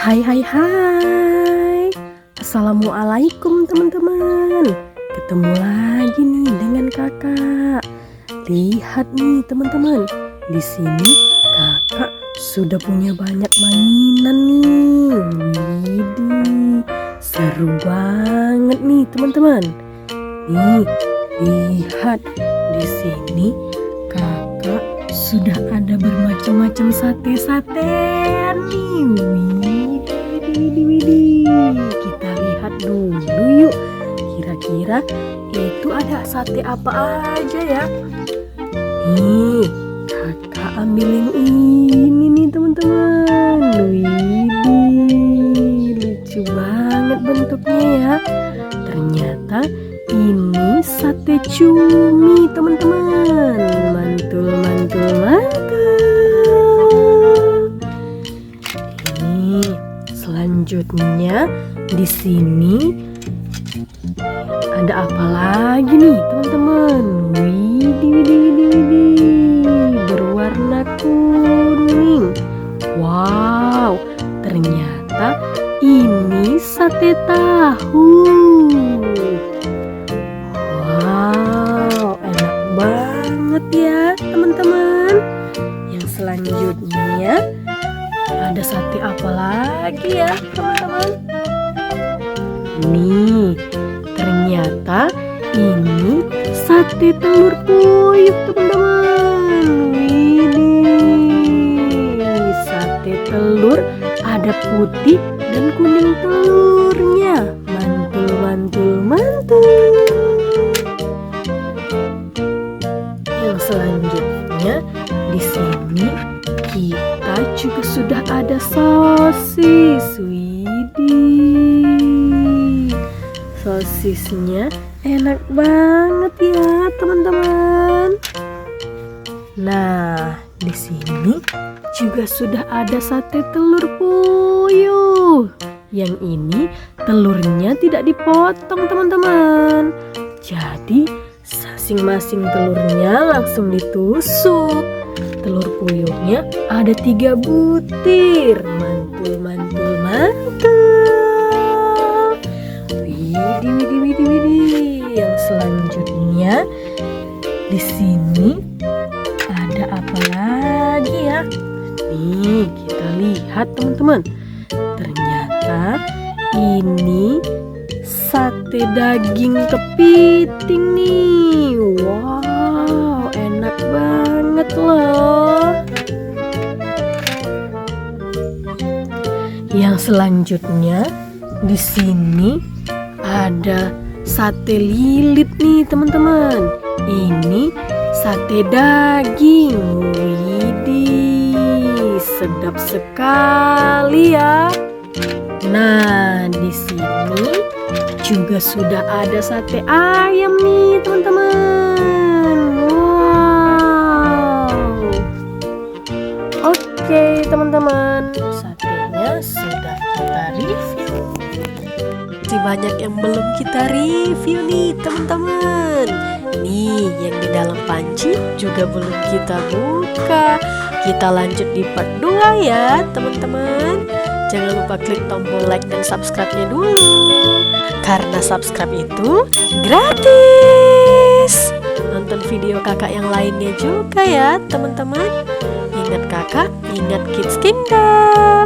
Hai hai hai. Assalamualaikum teman-teman. Ketemu lagi nih dengan kakak. Lihat nih teman-teman. Di sini kakak sudah punya banyak mainan nih. Widih, seru banget nih teman-teman. Nih, lihat di sini kakak sudah ada bermacam-macam sate-satean nih. Widih. Kita lihat dulu yuk. Kira-kira itu ada sate apa aja ya? Nih, kakak ambil yang ini nih teman-teman. Widih, lucu banget bentuknya ya. Ternyata ini sate cumi teman-teman. Mantul. Ini selanjutnya di sini ada apa lagi nih teman-teman? Widih, berwarna kuning. Wow, ternyata ini sate tahu. Wow, enak banget ya teman-teman. Yang selanjutnya ada sate apa lagi ya teman-teman? Nih, ternyata ini sate telur puyuh teman-teman. Widih, sate telur ada putih dan kuning telurnya. Mantul. Yang selanjutnya di sini kita juga sudah ada sosis. Widih, sosisnya enak banget ya teman-teman. Nah, di sini juga sudah ada sate telur puyuh. Yang ini telurnya tidak dipotong teman-teman. Jadi masing-masing telurnya langsung ditusuk. Telur puyuhnya ada 3 butir. Mantul. Widih. Yang selanjutnya di sini ada apa lagi ya? Nih, kita lihat teman-teman. Ternyata ini sate daging kepiting nih. Wow, enak banget loh. Yang selanjutnya di sini ada sate lilit nih teman-teman. Ini sate daging. Widih, sedap sekali ya. Nah, di sini juga sudah ada sate ayam nih teman-teman. Wow. Oke teman-teman, satenya sudah kita review. Masih banyak yang belum kita review nih teman-teman. Nih, yang di dalam panci juga belum kita buka. Kita lanjut di part 2 ya teman-teman. Jangan lupa klik tombol like dan subscribe-nya dulu. Karena subscribe itu gratis. Nonton video kakak yang lainnya juga ya teman-teman. Ingat kakak, ingat Kids Kingdom.